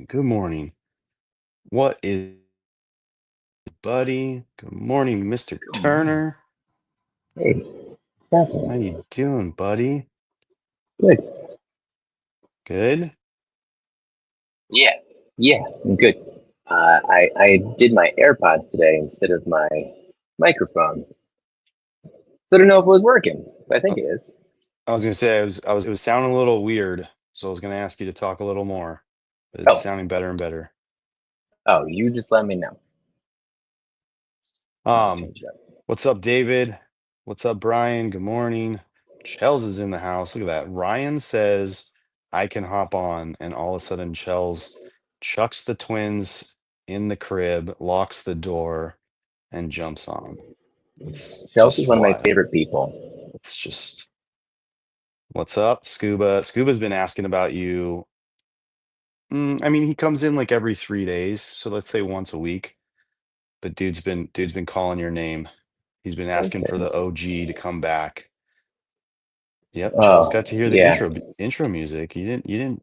Good morning. What is buddy? Good morning, Mr. Good morning. Turner. Hey, what's How you happening? doing, buddy? Good. Good? Yeah, yeah, I'm good. I did my AirPods today instead of my microphone. So I don't know if it was working, but I Uh, think it is. I was gonna say it was sounding a little weird, so I was gonna ask you to talk a little more, but it's Oh, sounding better and better. oh, you just let me know. I'll just Um, change it up. what's up, David? What's up, Brian? Good morning. Chels is in the house. Look at that. Ryan says I can hop on, and all of a sudden Chels chucks the twins in the crib, locks the door, and jumps on. It's Chelsea's just one of my wild. favorite people. It's just what's up, Scuba? Scuba's been asking about you. I mean, he comes in like every 3 days, so let's say once a week. But dude's been calling your name. He's been asking for Okay. the OG to come back. Yep, Chels got to Oh, hear the yeah. intro music. You didn't.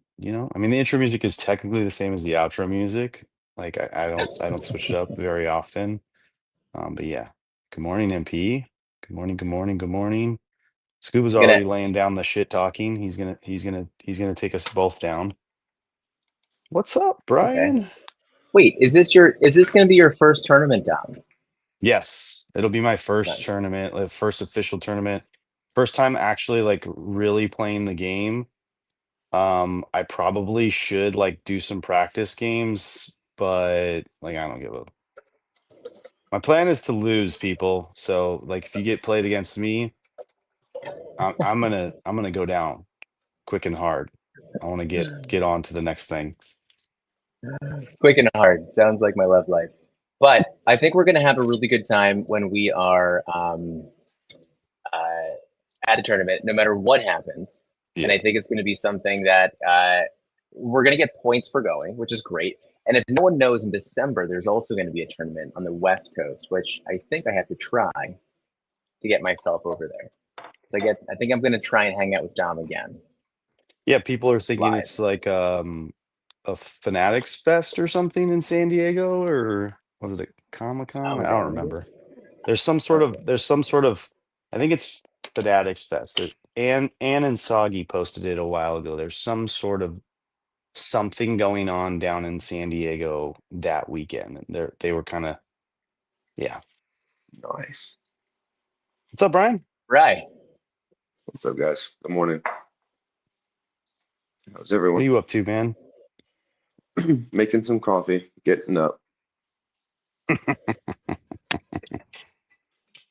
I mean, the intro music is technically the same as the outro music. Like I don't switch it up very often. But yeah. Good morning, MP. Good morning, good morning, good morning. Scuba's I'm gonna. already laying down the shit talking. He's gonna take us both down. What's up, It's okay. Brian? Wait, is this gonna be your first tournament, Dom? Yes, it'll be my first Nice. tournament, like first official tournament. First time actually like really playing the game. I probably should like do some practice games, but like I don't give a my plan is to lose people. So like if you get played against me, I'm gonna go down quick and hard. I want to get on to the next thing. Quick and hard. Sounds like my love life. But I think we're going to have a really good time when we are uh, at a tournament, no matter what happens. And Yeah. I think it's going to be something that we're going to get points for going, which is great. And if no one knows, in December, there's also going to be a tournament on the West Coast, which I think I have to try to get myself over there. I think I'm going to try and hang out with Dom again Yeah, people are thinking live. it's like a Fanatics Fest or something in San Diego, or was it a Comic Con? Oh, I is that don't what it remember. is? There's Okay. some sort of I think it's Fanatics Fest. Ann and Soggy posted it a while ago. There's some sort of something going on down in San Diego that weekend. And they were kind of yeah. Nice. What's up, Brian? Right. What's up, guys? Good morning. How's What are everyone? you up to, man? Making some coffee, getting up.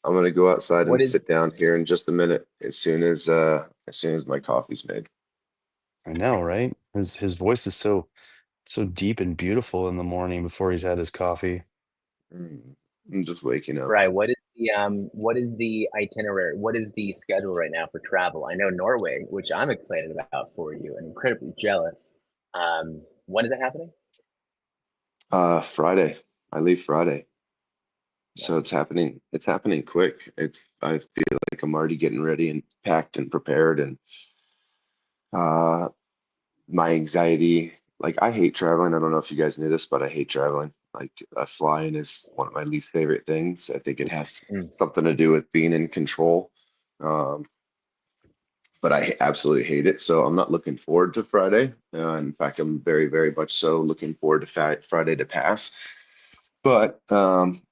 I'm gonna go outside What and is sit down here in just a minute as soon as my coffee's made. I know, right? His voice is so deep and beautiful in the morning before he's had his coffee. Mm, I'm just waking up. Right. What is the itinerary? What is the schedule right now for travel? I know Norway, which I'm excited about for you and incredibly jealous. When is that happening? Friday. I leave Friday. So it's Nice. happening. It's happening quick. I feel like I'm already getting ready and packed and prepared and uh my anxiety, like I hate traveling. I don't know if you guys knew this, but I hate traveling. Like flying is one of my least favorite things. I think it has Mm. something to do with being in control. Um, but I absolutely hate it. So I'm not looking forward to Friday. In fact, I'm very, very much so looking forward to Friday to pass. But I'm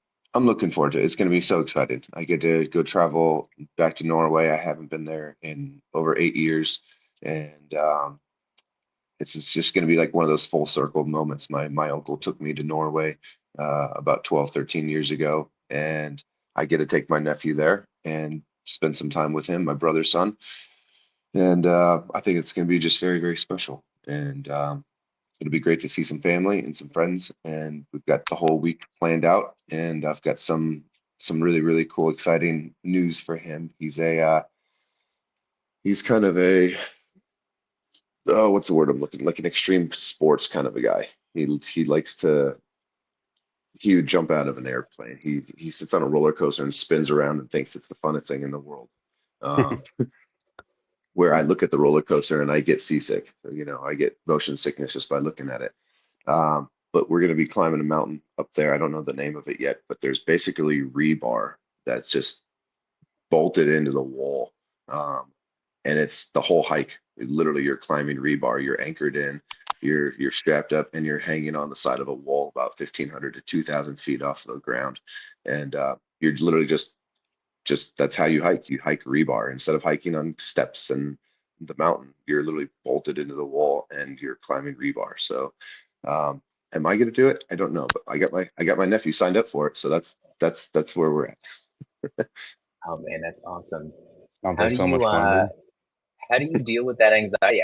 looking forward to it. It's going to be so exciting. I get to go travel back to Norway. I haven't been there in over 8 years. And it's just going to be like one of those full circle moments. My uncle took me to Norway about 12, 13 years ago, and I get to take my nephew there and spend some time with him, my brother's son. And I think it's going to be just very, very special. And it'll be great to see some family and some friends. And we've got the whole week planned out, and I've got some really, really cool, exciting news for him. He's kind of a oh, what's the word I'm looking like an extreme sports kind of a guy. He likes to he would jump out of an airplane. He sits on a roller coaster and spins around and thinks it's the funnest thing in the world. Um, where I look at the roller coaster and I get seasick. I get motion sickness just by looking at it. But we're going to be climbing a mountain up there. I don't know the name of it yet, but there's basically rebar that's just bolted into the wall. Um, and it's the whole hike. Literally, you're climbing rebar, you're anchored in, you're strapped up, and you're hanging on the side of a wall about 1,500 to 2,000 feet off the ground. And you're literally just that's how you hike. You hike rebar instead of hiking on steps and the mountain. You're literally bolted into the wall and you're climbing rebar. So, um, am I going to do it? I don't know, but I got my nephew signed up for it. So that's where we're at. Oh man, that's awesome. Sounds How like do so you much fun, dude. how do you deal with that anxiety?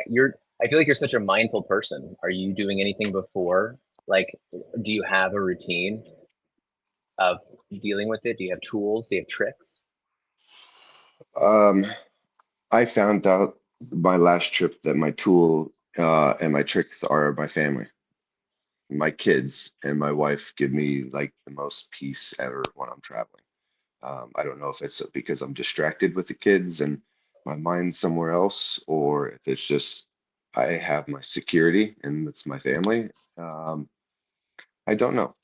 I feel like you're such a mindful person. Are you doing anything before? Like, do you have a routine of dealing with it? Do you have tools? Do you have tricks? Um, I found out my last trip that my tool and my tricks are my family. My kids and my wife give me like the most peace ever when I'm traveling. I don't know if it's because I'm distracted with the kids and my mind's somewhere else, or if it's just I have my security and it's my family. Um, I don't know.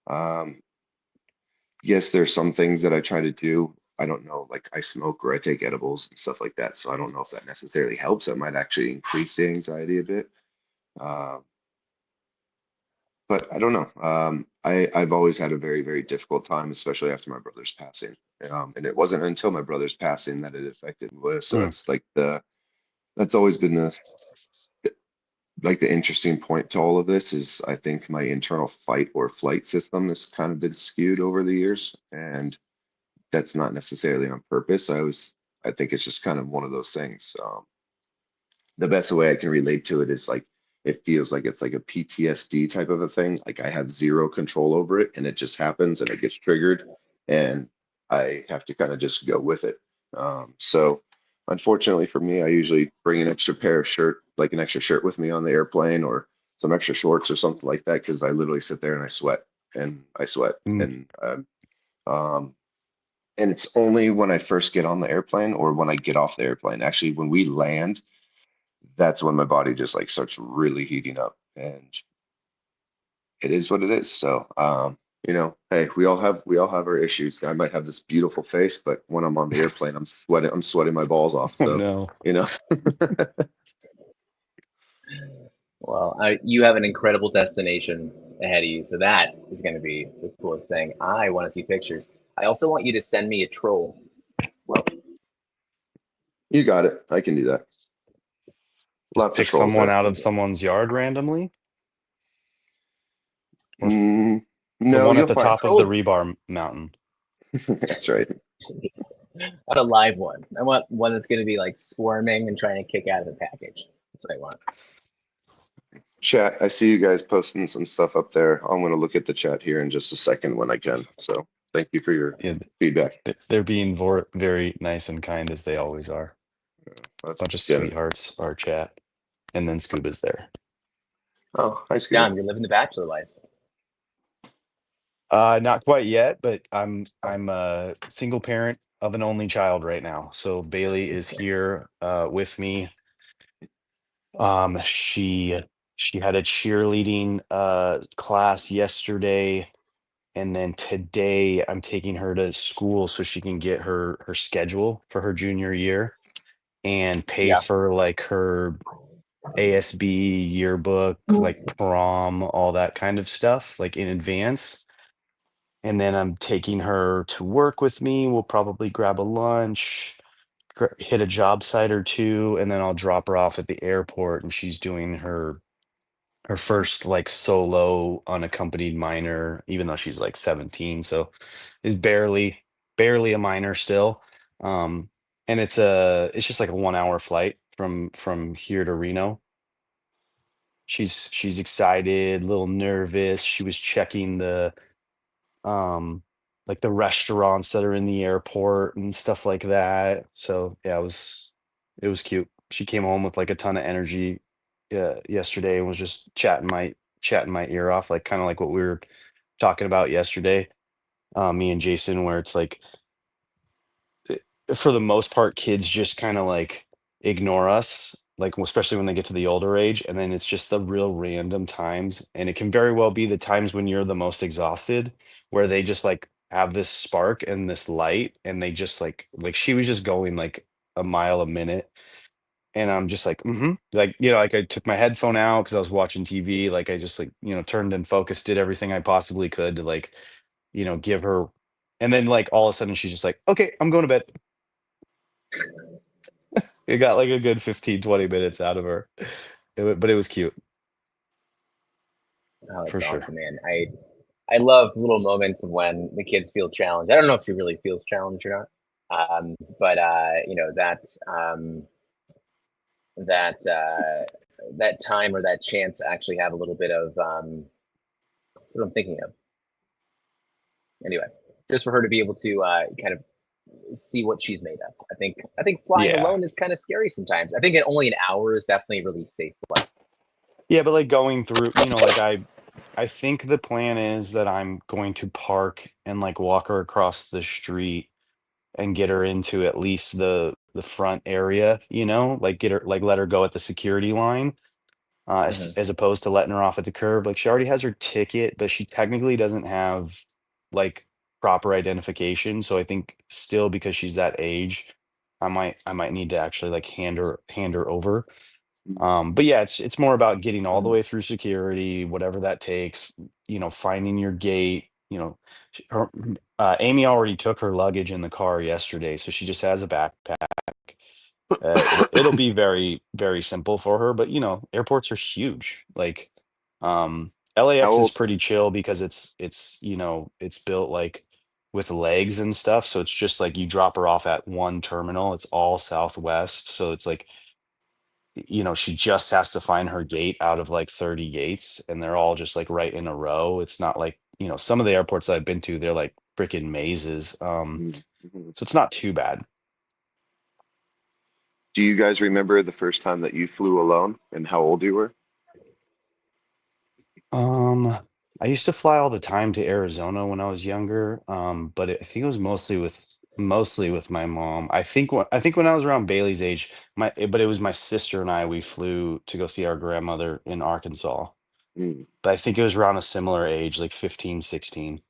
Um, yes, there's some things that I try to do. I don't know, like I smoke or I take edibles and stuff like that. So I don't know if that necessarily helps. It might actually increase the anxiety a bit. Uh, but I don't know. I've always had a very, very difficult time, especially after my brother's passing. And it wasn't until my brother's passing that it affected me. So Hmm. that's always been the interesting point to all of this is I think my internal fight or flight system has kind of been skewed over the years, and that's not necessarily on purpose. I think it's just kind of one of those things. The best way I can relate to it is like it feels like it's like a PTSD type of a thing. Like I have zero control over it and it just happens and it gets triggered and I have to kind of just go with it. So unfortunately for me, I usually bring an extra pair of shirt, like an extra shirt with me on the airplane or some extra shorts or something like that because I literally sit there and I sweat Hmm. um and it's only when I first get on the airplane or when I get off the airplane. Actually, when we land, that's when my body just like starts really heating up and it is what it is. So, hey, we all have our issues. I might have this beautiful face, but when I'm on the airplane, I'm sweating my balls off. Oh So, no. you know, Well, you have an incredible destination ahead of you, so that is going to be the coolest thing. I want to see pictures. I also want you to send me a troll. you got it. I can do that. Just Lots of pick trolls someone there. out of someone's yard randomly, or Mm, the no, one you'll at the find top of the Trolls, rebar mountain. that's right. I want a live one. I want one that's going to be like swarming and trying to kick out of the package. That's what I want. Chat, I see you guys posting some stuff up there. I'm going to look at the chat here in just a second when I can. So, thank you for your Yeah, feedback. they're being very nice and kind as they always are. Let's Bunch of get it. sweethearts, our chat, and then Scuba's there. Oh, hi, Scuba. Dom, you're living the bachelor life. Not quite yet, but I'm a single parent of an only child right now. So Bailey is here with me. She had a cheerleading class yesterday, and then today I'm taking her to school so she can get her schedule for her junior year and pay Yeah. for like her ASB yearbook, like prom, all that kind of stuff, like in advance. And then I'm taking her to work with me. We'll probably grab a lunch, hit a job site or two, and then I'll drop her off at the airport. And she's doing her first like solo unaccompanied minor, even though she's like 17, so is barely a minor still. Um, and it's just like a 1 hour flight from here to Reno. She's excited, a little nervous. She was checking um like the restaurants that are in the airport and stuff like that. So yeah, it was cute. She came home with like a ton of energy yesterday and was just chatting my ear off, like kind of like what we were talking about yesterday, me and Jason, where it's like for the most part, kids just kind of like ignore us like especially when they get to the older age, and then it's just the real random times, and it can very well be the times when you're the most exhausted, where they just like have this spark and this light, and they just like she was just going like a mile a minute, and I'm just like, like like I took my headphone out because I was watching TV, like I just like turned and focused, did everything I possibly could to like give her, and then like all of a sudden she's just like, okay, I'm going to bed. It got like a good 15-20 minutes out of her. But it was cute Oh, for that's sure. awesome, man. I love little moments of when the kids feel challenged. I don't know if she really feels challenged or not. But that that time or that chance to actually have a little bit of that's what I'm thinking of. Anyway, just for her to be able to kind of see what she's made of. I think flying Yeah. alone is kind of scary sometimes. I think at only an hour is definitely a really safe flight. Yeah, but like going through, like I think the plan is that I'm going to park and like walk her across the street and get her into at least the front area, like get her like let her go at the security line, Hmm. as opposed to letting her off at the curb. Like she already has her ticket, but she technically doesn't have like proper identification. So I think still because she's that age, I might need to actually like hand her over. But yeah, it's more about getting all the Hmm. way through security, whatever that takes, finding your gate, Amy already took her luggage in the car yesterday, so she just has a backpack. It'll be very, very simple for her, but airports are huge. Like, How LAX is old? pretty chill because it's built like with legs and stuff. So it's just like you drop her off at one terminal. It's all Southwest. So it's like, she just has to find her gate out of like 30 gates, and they're all just like right in a row. It's not like, some of the airports that I've been to, they're like freaking mazes. Mhm. So it's not too bad. Do you guys remember the first time that you flew alone and how old you were? Um, I used to fly all the time to Arizona when I was younger, but I think it was mostly with my mom. I think when I was around Bailey's age, but it was my sister and I. We flew to go see our grandmother in Arkansas. Mm. But I think it was around a similar age, like 15, 16.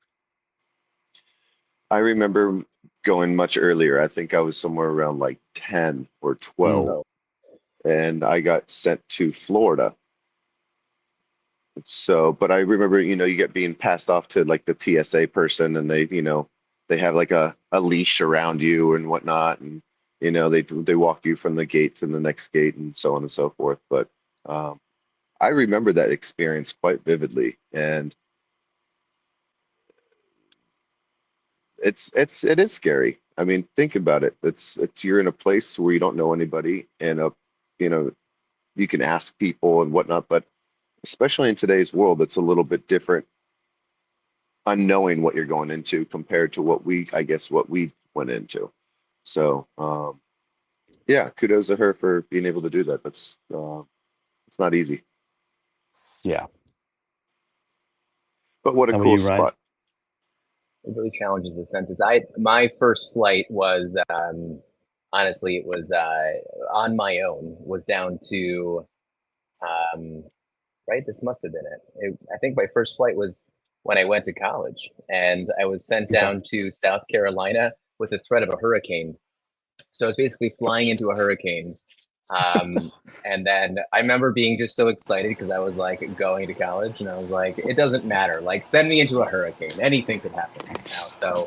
I remember going much earlier. I think I was somewhere around like 10 or Mm, 12, Oh. and I got sent to Florida. So, but I remember, you get being passed off to like the TSA person, and they have like a leash around you and whatnot, and they walk you from the gate to the next gate and so on and so forth. But um, I remember that experience quite vividly, and it is scary. I mean, think about it. It's you're in a place where you don't know anybody, and you know you can ask people and whatnot, but especially in today's world, it's a little bit different unknowing what you're going into compared to I guess what we went into. So, yeah, kudos to her for being able to do that. It's not easy, yeah. but what a How about cool you, Ryan? spot. It really challenges the senses. My first flight was honestly it was on my own. Was down to um, right. This must have been I think my first flight was when I went to college, and I was sent Okay. down to South Carolina with the threat of a hurricane. So I was basically flying into a hurricane. And then I remember being just so excited because I was like going to college, and I was like, it doesn't matter. Like, send me into a hurricane. Anything could happen now. So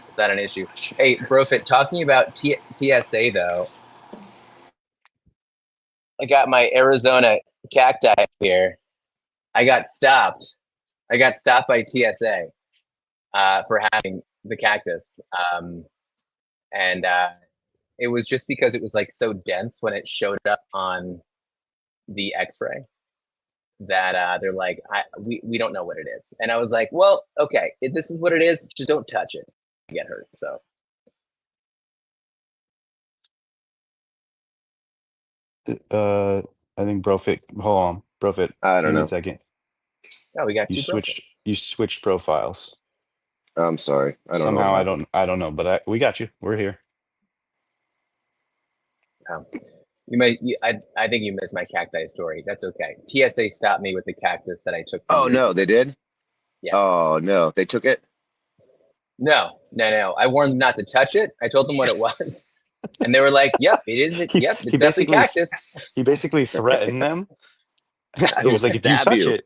is that an issue? Hey, Brofit, talking about TSA though, I got my Arizona cacti here. I got stopped. I got stopped by TSA for having the cactus. And it was just because it was like so dense when it showed up on the X-ray that they're like, we don't know what it is. And I was like, well, okay, if this is what it is, just don't touch it. Get hurt. So Uh, I think Brofit. Hold on, Brofit. I don't Give me a know. second. oh, we got You two switched. Brofits. You switched profiles I'm sorry. I don't know what somehow. happened. I don't know, but we got you. We're here. Um, I think you missed my cacti story. That's okay. TSA stopped me with the cactus that I took from Oh you. no, they did. Yeah. Oh no, they took it. No. I warned them not to touch it. I told them what it was, and they were like, "Yep, it is. He Yep, he it's definitely basically cactus." he basically threatened them. I He will was like, if you stab touch you. it,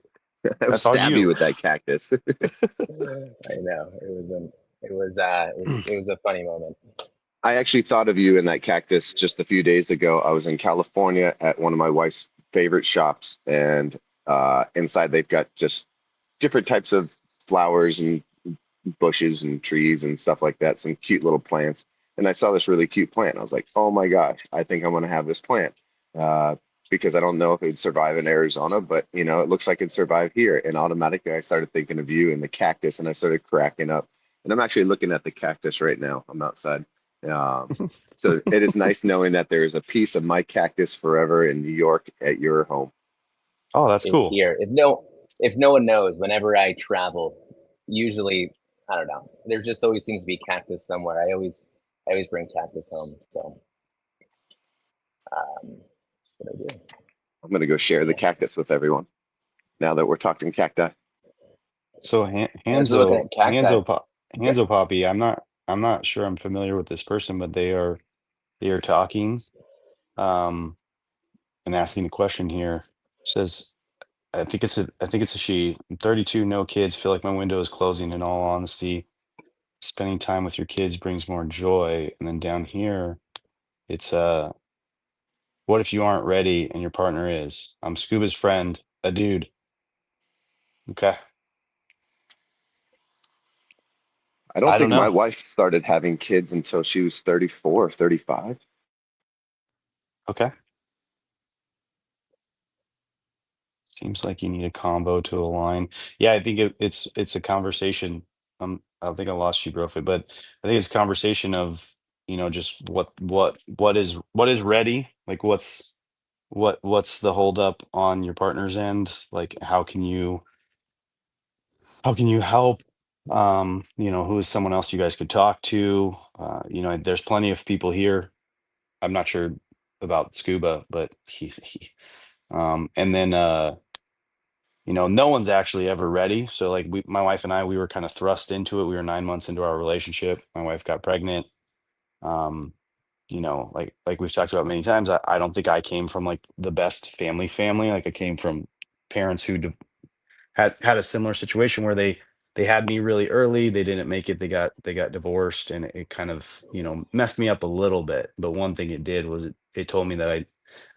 I will that's on stab you you. with that cactus. I know it was a funny moment. I actually thought of you in that cactus just a few days ago. I was in California at one of my wife's favorite shops, and inside they've got just different types of flowers and bushes and trees and stuff like that, some cute little plants. And I saw this really cute plant. I was like, oh my gosh, I think I'm going to have this plant. Uh, because I don't know if it'd survive in Arizona, but it looks like it'd survive here. And automatically I started thinking of you and the cactus, and I started cracking up. And I'm actually looking at the cactus right now. I'm outside. Um, so it is nice knowing that there is a piece of my cactus forever in New York at your home. Oh, that's It's cool. here. If no one knows, whenever I travel, usually I don't know. There just always seems to be cactus somewhere. I always bring cactus home. So that's what I do. I'm going to go share the cactus with everyone now that we're talking cacti. So As we're looking Hanzo at cacti, Hanzo Poppy, I'm not sure I'm familiar with this person, but they are talking and asking a question here. Says I think it's a she. I'm 32, no kids, feel like my window is closing in all honesty. Spending time with your kids brings more joy. And then down here, it's what if you aren't ready and your partner is? I'm Scuba's friend, a dude. Okay. I don't I don't think my know. wife started having kids until she was 34 or 35. Okay. Seems like you need a combo to align. Yeah, I think it's a conversation. I think I lost you, Brofi, but I think it's a conversation of, just what is ready? Like what's the holdup on your partner's end? Like how can you help? Who is someone else you guys could talk to? There's plenty of people here. I'm not sure about Scuba, but and then no one's actually ever ready. So like my wife and I, we were kind of thrust into it. We were 9 months into our relationship. My wife got pregnant. Um, like we've talked about many times, I don't think I came from like the best family. Like I came from parents who had a similar situation where they had me really early. They didn't make it. They got divorced, and it kind of messed me up a little bit. But one thing it did was it told me that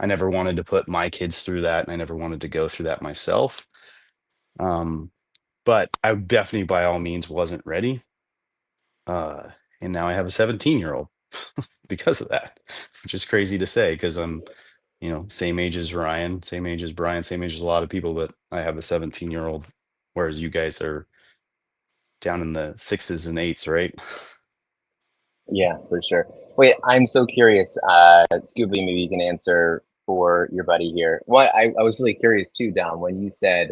I never wanted to put my kids through that, and I never wanted to go through that myself. Um, but I definitely by all means wasn't ready. Uh, and now I have a 17-year-old because of that, which is crazy to say because I'm, same age as Ryan, same age as Brian, same age as a lot of people, but I have a 17-year-old, whereas you guys are down in the sixes and eights, right? yeah, for sure. Wait, I'm so curious. Scooby, maybe you can answer for your buddy here. What I was really curious too, Don, when you said,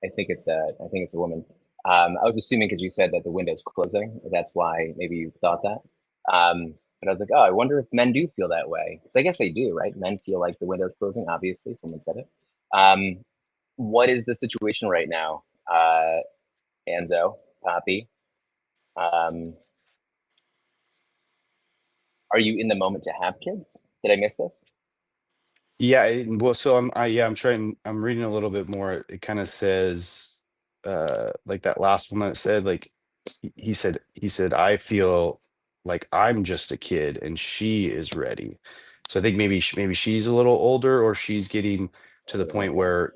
I think it's a woman. I was assuming because you said that the window's closing, that's why maybe you thought that. But I was like, oh, I wonder if men do feel that way. Because I guess they do, right? Men feel like the window's closing. Obviously, someone said it. Um, what is the situation right now, Anzo, Poppy? Um, are you in the moment to have kids? Did I miss this? Yeah, well, so I'm reading a little bit more. It kind of says, like that last one that said, like he said, I feel like I'm just a kid and she is ready. So I think maybe she's a little older or she's getting to the What am I point saying? where,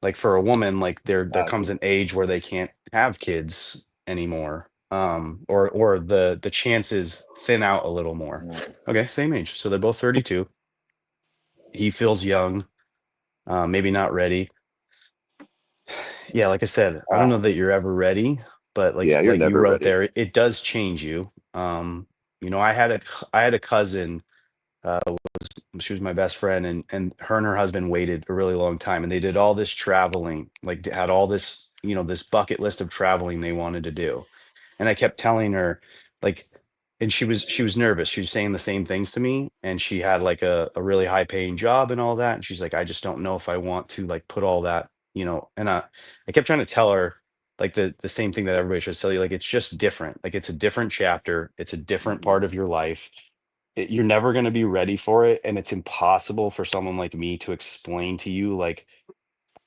like for a woman, like there Oh, I comes see. an age where they can't have kids anymore. Or the chances thin out a little more. Mm. Okay, same age. So they're both 32. He feels young, maybe not ready. Yeah, like I said, I don't Uh, know that you're ever ready, but like Yeah, you're like you never wrote ready. there, it does change you. I had a cousin, she was my best friend, and her and her husband waited a really long time, and they did all this traveling, like had all this, this bucket list of traveling they wanted to do. And I kept telling her, like, and she was nervous. She was saying the same things to me, and she had like a really high paying job and all that. And she's like, I just don't know if I want to like put all that, you know. And I kept trying to tell her like the same thing that everybody should tell you. Like it's just different. Like it's a different chapter. It's a different part of your life. You're never going to be ready for it, and it's impossible for someone like me to explain to you like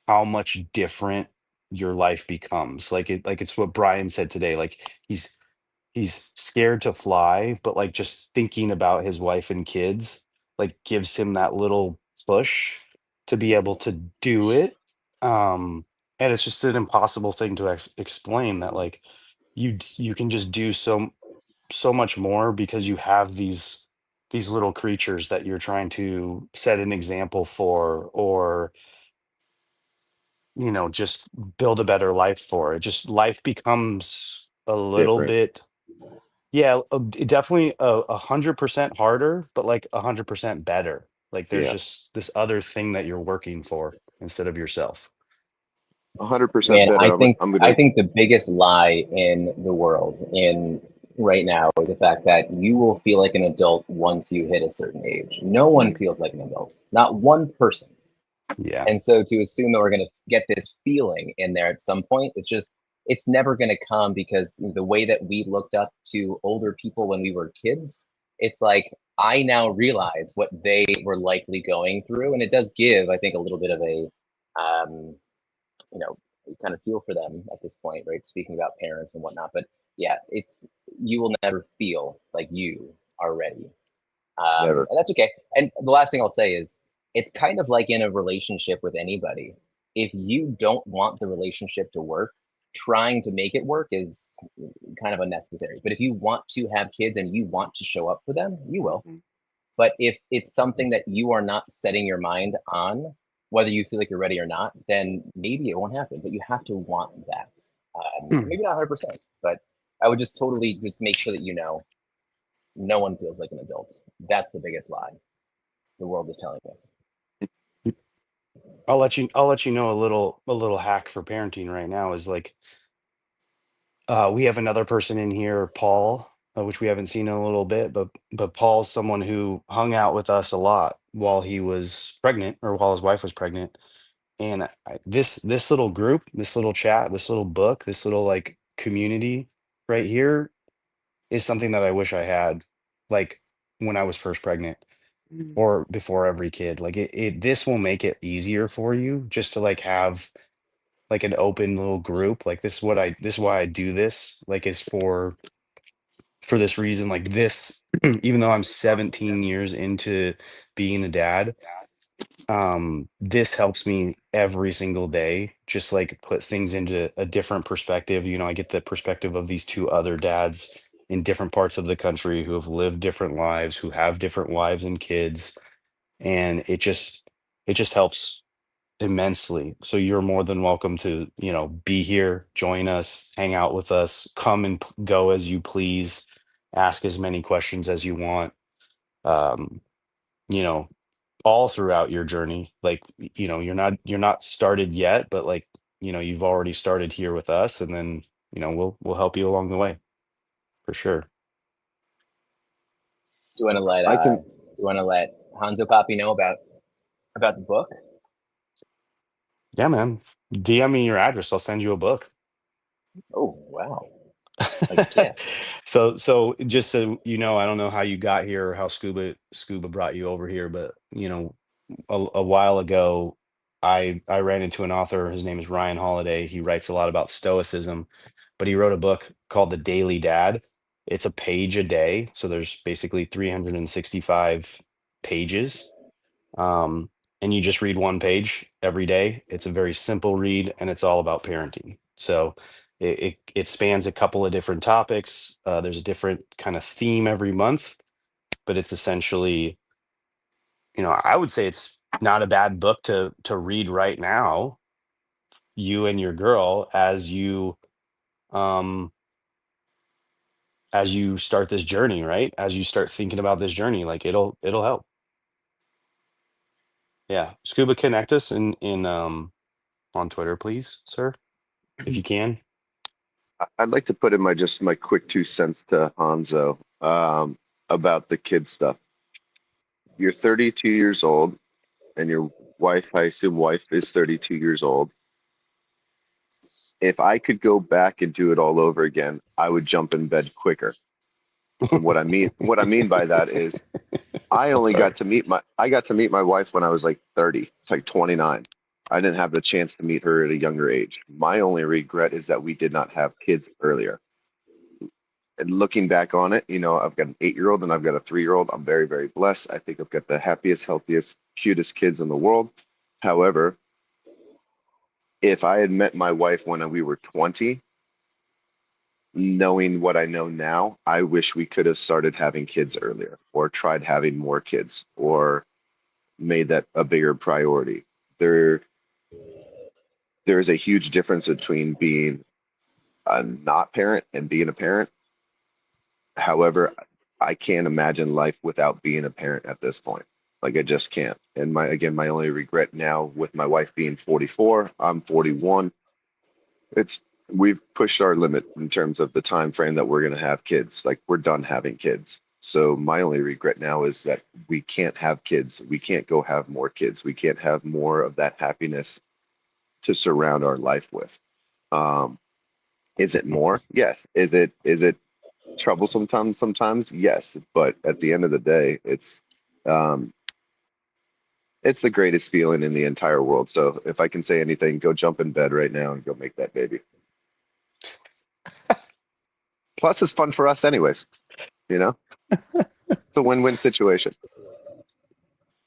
how much different your life becomes. Like it's what Brian said today. Like he's scared to fly, but like just thinking about his wife and kids like gives him that little push to be able to do it. And it's just an impossible thing to explain that like you can just do so much more because you have these little creatures that you're trying to set an example for, or you know, just build a better life for. It just life becomes a little Different. bit, yeah, definitely 100% harder, but like 100% better. Like there's Yeah, just this other thing that you're working for instead of yourself. 100% Man, better. I'm I gonna. think the biggest lie in the world in right now is the fact that you will feel like an adult once you hit a certain age. No one Mm, feels like an adult, not one person. Yeah. And so to assume that we're going to get this feeling in there at some point, it's never going to come, because the way that we looked up to older people when we were kids, it's like I now realize what they were likely going through. And it does give, I think, a little bit of a, um, you know, you kind of feel for them at this point, right? Speaking about parents and whatnot. But yeah, you will never feel like you are ready, never. and that's okay. And the last thing I'll say is it's kind of like in a relationship with anybody. If you don't want the relationship to work, trying to make it work is kind of unnecessary. But if you want to have kids and you want to show up for them, you will. But if it's something that you are not setting your mind on, whether you feel like you're ready or not, then maybe it won't happen. But you have to want that. Hmm. Maybe not 100%, but I would just totally just make sure that you know no one feels like an adult. That's the biggest lie the world is telling us. I'll let you know a little hack for parenting right now is like we have another person in here, Paul, which we haven't seen in a little bit, but Paul's someone who hung out with us a lot while he was pregnant or while his wife was pregnant. And this little group, this little chat, this little book, this little like community right here is something that I wish I had like when I was first pregnant or before every kid. Like it this will make it easier for you just to like have like an open little group. Like this is why I do this. Like is for this reason. Like this, even though I'm 17 years into being a dad, this helps me every single day just like put things into a different perspective. You know, I get the perspective of these two other dads in different parts of the country who have lived different lives, who have different wives and kids, and it just helps immensely. So you're more than welcome to, you know, be here, join us, hang out with us, come and go as you please, ask as many questions as you want. Um, you know, all throughout your journey. Like, you know, you're not started yet, but like, you know, you've already started here with us, and then, you know, we'll help you along the way for sure. Do you want to let I can. Hanzo Papi know about the book? Yeah, man. DM me your address. I'll send you a book. Oh wow, a gift. So just so you know, I don't know how you got here or how Scuba brought you over here, but you know, a while ago, I ran into an author. His name is Ryan Holiday. He writes a lot about stoicism, but he wrote a book called The Daily Dad. It's a page a day, so there's basically 365 pages. Um, and you just read one page every day. It's a very simple read, and it's all about parenting. So it spans a couple of different topics. There's a different kind of theme every month, but it's essentially, you know, I would say it's not a bad book to read right now, you and your girl, um as you start this journey, right? As you start thinking about this journey, like it'll help. Yeah. Scuba, connect us in on Twitter, please, sir, if you can. I'd like to put in my quick 2 cents to Hanzo. about the kid stuff. You're 32 years old, and your wife, I assume wife is 32 years old. If I could go back and do it all over again, I would jump in bed quicker. And what I mean by that is Sorry. I got to meet my wife when I was like 30, like 29. I didn't have the chance to meet her at a younger age. My only regret is that we did not have kids earlier. And looking back on it, I've got an 8-year-old and I've got a 3-year-old. I'm very, very blessed. I think I've got the happiest, healthiest, cutest kids in the world. However, if I had met my wife when we were 20, knowing what I know now, I wish we could have started having kids earlier or tried having more kids or made that a bigger priority. There, there is a huge difference between being a not parent and being a parent. However, I can't imagine life without being a parent at this point. Like I just can't. And my only regret now with my wife being 44, I'm 41. It's we've pushed our limit in terms of the time frame that we're going to have kids. Like we're done having kids. So my only regret now is that we can't have kids. We can't go have more kids. We can't have more of that happiness to surround our life with. Um, is it more? Yes. Is it troublesome sometimes? Yes. But at the end of the day, um, it's the greatest feeling in the entire world. So if I can say anything, go jump in bed right now and go make that baby. Plus, it's fun for us anyways. You know, it's a win-win situation.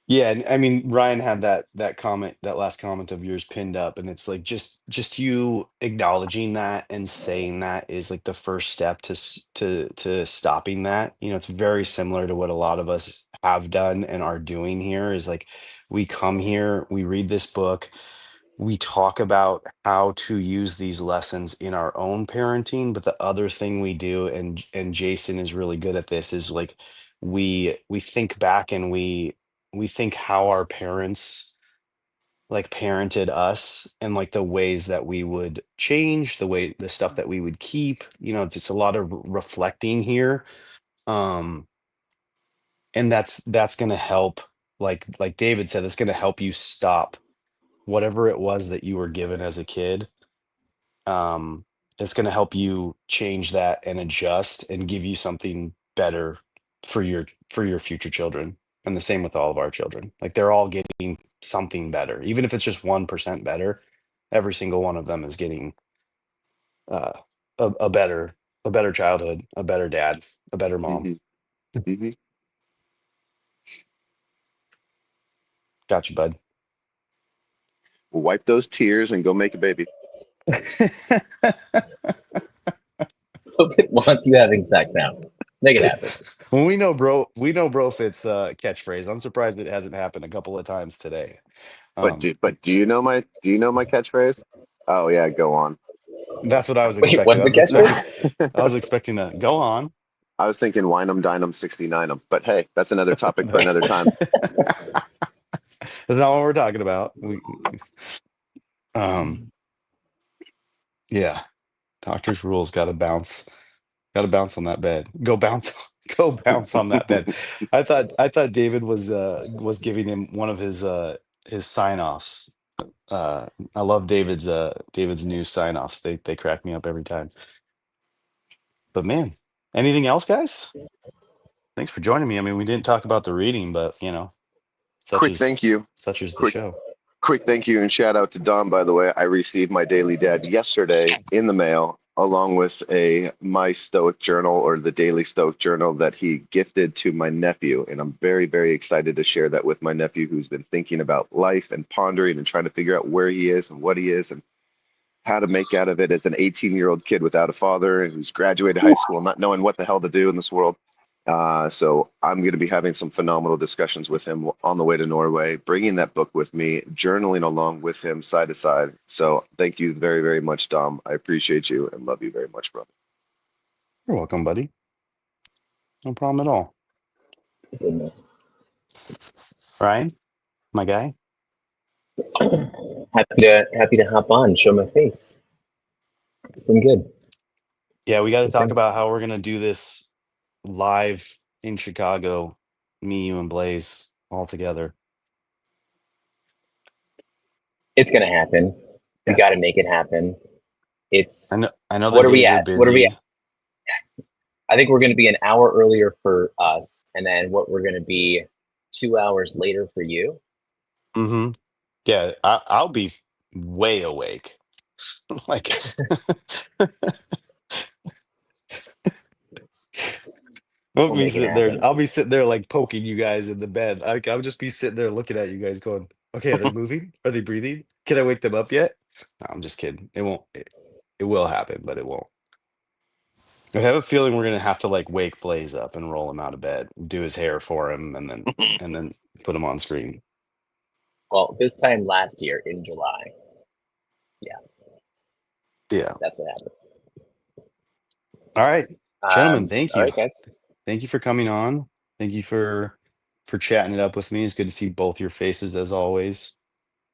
Yeah, and I mean Ryan had that comment, that last comment of yours pinned up, and it's like just you acknowledging that and saying that is like the first step to stopping that. It's very similar to what a lot of us have done and are doing here is like we come here, we read this book, we talk about how to use these lessons in our own parenting, but the other thing we do, and Jason is really good at this, is like we think back and we think how our parents like parented us and like the ways that we would change the stuff that we would keep. It's just a lot of reflecting here. um and that's going to help, like David said, it's going to help you stop whatever it was that you were given as a kid. um it's going to help you change that and adjust and give you something better for your future children. And the same with all of our children, like they're all getting something better, even if it's just 1% better. Every single one of them is getting uh a better childhood, a better dad, a better mom. hmm hmm Got you, bud. We'll wipe those tears and go make a baby. Wants you having sex now. Make it happen. When we know bro fits catchphrase. I'm surprised it hasn't happened a couple of times today. um But do you know my catchphrase? Oh yeah, go on. That's what I was Wait, expecting. what's I the was expecting catchphrase? I was expecting to go on. I was thinking wine 'em, dine 'em, 69 'em. But hey, that's another topic for That's another time. not what we're talking about. Um, yeah, doctor's rules got to bounce on that bed. Go bounce, go bounce on that bed. I thought David was giving him one of his sign offs. I love David's new sign offs. They crack me up every time. But man, anything else, guys? Thanks for joining me. I mean, we didn't talk about the reading, but such Quick is thank you. such is the Quick show. quick thank you and shout out to Dom, by the way. I received my Daily Dad yesterday in the mail, along with my Stoic journal, or the Daily Stoic journal that he gifted to my nephew. And I'm very, very excited to share that with my nephew, who's been thinking about life and pondering and trying to figure out where he is and what he is and how to make out of it as an 18-year-old kid without a father and who's graduated high school, not knowing what the hell to do in this world. So I'm going to be having some phenomenal discussions with him on the way to Norway, bringing that book with me, journaling along with him side to side. So thank you very, very much, Dom. I appreciate you and love you very much, brother. You're welcome, buddy. No problem at all. Goodness. Ryan, my guy. Happy to hop on, show my face. It's been good. Yeah, we got to talk Thanks. about how we're gonna do this live in Chicago, me, you, and Blaze all together. It's gonna happen. We Yes. got to make it happen. It's I know the what are we days are at? What are we busy. at? I think we're going to be an hour earlier for us, and then what we're going to be 2 hours later for you. Mm-hmm. Yeah, I'll be way awake. Like, I'll We'll be make it sitting there. happen. I'll be sitting there like poking you guys in the bed. I'll just be sitting there looking at you guys, going, "Okay, are they moving? Are they breathing? Can I wake them up yet?" No, I'm just kidding. It won't. It will happen, but it won't. I have a feeling we're gonna have to like wake Blaze up and roll him out of bed, do his hair for him, and then put him on screen. Well, this time last year in July. Yes, Yeah. that's what happened. All right, gentlemen. Thank All you. right, guys. Thank you for coming on. Thank you for chatting it up with me. It's good to see both your faces as always.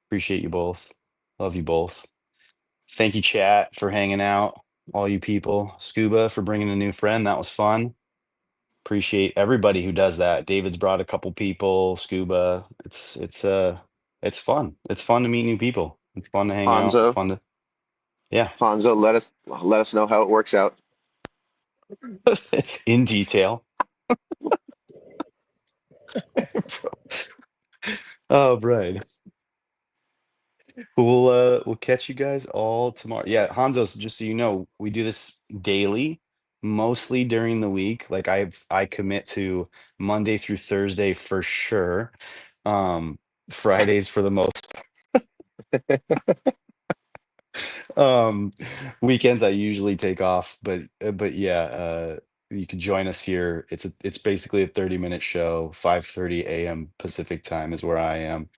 Appreciate you both. Love you both. Thank you, chat, for hanging out. All you people, Scuba for bringing a new friend. That was fun. Appreciate everybody who does that. David's brought a couple people. Scuba. It's fun. It's fun to meet new people. It's fun to hang out. Hanzo, Fun to yeah. Hanzo, let us know how it works out. In detail. Oh, Brian. We'll catch you guys all tomorrow. Yeah, Hanzo, so just so you know, we do this daily, mostly during the week. Like I commit to Monday through Thursday for sure. Fridays for the most um weekends I usually take off, but yeah, you can join us here. It's basically a 30-minute show. 5:30 a.m. Pacific time is where I am.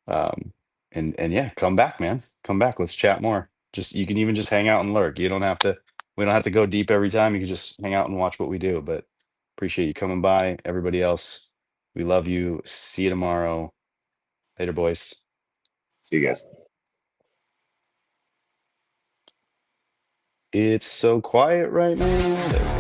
Um, and yeah, come back, man. Come back. Let's chat more. Just you can even just hang out and lurk. You don't have to. We don't have to go deep every time. You can just hang out and watch what we do. But appreciate you coming by. Everybody else, we love you. See you tomorrow. Later, boys. See you guys. It's so quiet right now. There we go.